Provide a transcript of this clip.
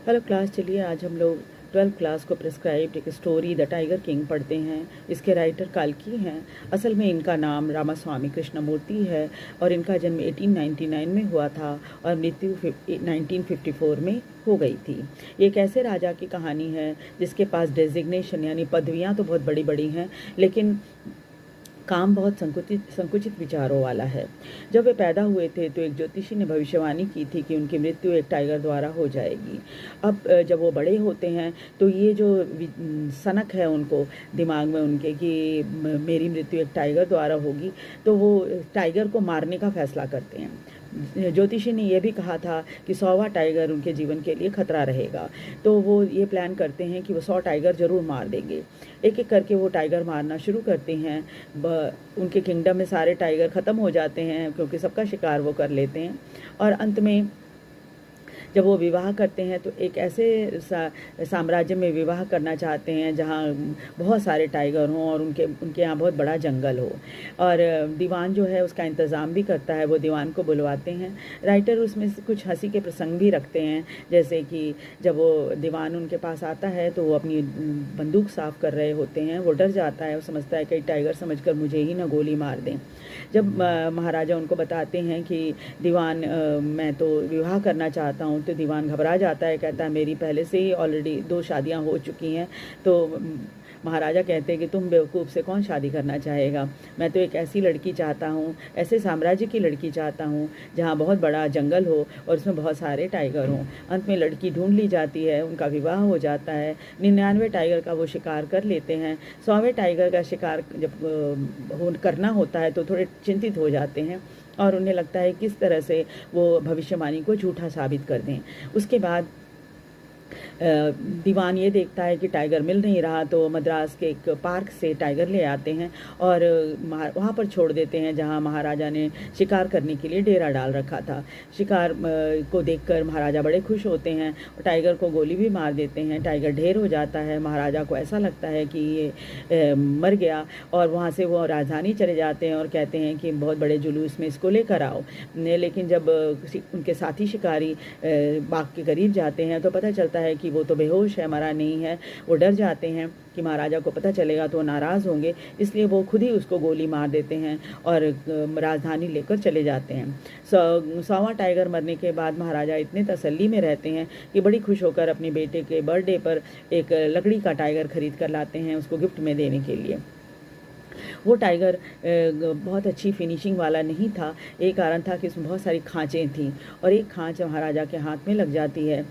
Hello class, चलिए आज हम लोग 12th क्लास को प्रिस्क्राइब्ड एक स्टोरी द टाइगर किंग पढ़ते हैं। इसके राइटर काल्की हैं। असल में इनका नाम रामास्वामी कृष्णमूर्ति है और इनका जन्म 1899 में हुआ था और मृत्यु 1954 में हो गई थी। ये एक ऐसे राजा की कहानी है जिसके पास डेजिग्नेशन यानी पदवियाँ तो बहुत बड़ी बड़ी हैं, लेकिन काम बहुत संकुचित विचारों वाला है। जब वे पैदा हुए थे तो एक ज्योतिषी ने भविष्यवाणी की थी कि उनकी मृत्यु एक टाइगर द्वारा हो जाएगी। अब जब वो बड़े होते हैं तो ये जो सनक है उनको दिमाग में उनके कि मेरी मृत्यु एक टाइगर द्वारा होगी, तो वो टाइगर को मारने का फैसला करते हैं। ज्योतिषी ने यह भी कहा था कि 100वां टाइगर उनके जीवन के लिए खतरा रहेगा, तो वो ये प्लान करते हैं कि वो 100 टाइगर ज़रूर मार देंगे। एक एक करके वो टाइगर मारना शुरू करते हैं। उनके किंगडम में सारे टाइगर ख़त्म हो जाते हैं क्योंकि सबका शिकार वो कर लेते हैं। और अंत में जब वो विवाह करते हैं तो एक ऐसे साम्राज्य में विवाह करना चाहते हैं जहाँ बहुत सारे टाइगर हों और उनके यहाँ बहुत बड़ा जंगल हो। और दीवान जो है उसका इंतज़ाम भी करता है, वो दीवान को बुलवाते हैं। राइटर उसमें से कुछ हंसी के प्रसंग भी रखते हैं, जैसे कि जब वो दीवान उनके पास आता है तो वो अपनी बंदूक साफ़ कर रहे होते हैं। वो डर जाता है, वो समझता है कि टाइगर समझकर मुझे ही ना गोली मार दें। जब महाराजा उनको बताते हैं कि दीवान मैं तो विवाह करना चाहता हूँ, तो दीवान घबरा जाता है, कहता है मेरी पहले से ही ऑलरेडी 2 शादियाँ हो चुकी हैं। तो महाराजा कहते हैं कि तुम बेवकूफ़ से कौन शादी करना चाहेगा, मैं तो एक ऐसी लड़की चाहता हूँ, ऐसे साम्राज्य की लड़की चाहता हूँ जहाँ बहुत बड़ा जंगल हो और उसमें बहुत सारे टाइगर हों। अंत में लड़की ढूंढ ली जाती है, उनका विवाह हो जाता है। 99 टाइगर का वो शिकार कर लेते हैं। 100वें टाइगर का शिकार जब करना होता है तो थोड़े चिंतित हो जाते हैं और उन्हें लगता है किस तरह से वो भविष्यवाणी को झूठा साबित कर दें। उसके बाद दीवान ये देखता है कि टाइगर मिल नहीं रहा, तो मद्रास के एक पार्क से टाइगर ले आते हैं और वहाँ पर छोड़ देते हैं जहाँ महाराजा ने शिकार करने के लिए डेरा डाल रखा था। शिकार को देखकर महाराजा बड़े खुश होते हैं और टाइगर को गोली भी मार देते हैं। टाइगर ढेर हो जाता है, महाराजा को ऐसा लगता है कि ये मर गया और वहाँ से वो राजधानी चले जाते हैं और कहते हैं कि बहुत बड़े जुलूस में इसको लेकर आओ। लेकिन जब उनके साथी शिकारी बाग के करीब जाते हैं तो पता चलता है कि वो तो बेहोश है, मरा नहीं है। वो डर जाते हैं कि महाराजा को पता चलेगा तो नाराज़ होंगे, इसलिए वो खुद ही उसको गोली मार देते हैं और राजधानी लेकर चले जाते हैं। 100वां टाइगर मरने के बाद महाराजा इतने तसल्ली में रहते हैं कि बड़ी खुश होकर अपने बेटे के बर्थडे पर एक लकड़ी का टाइगर खरीद कर लाते हैं उसको गिफ्ट में देने के लिए। वो टाइगर बहुत अच्छी फिनिशिंग वाला नहीं था। एक कारण था कि उसमें बहुत सारी खाँचें थीं और एक खाँच महाराजा के हाथ में लग जाती है।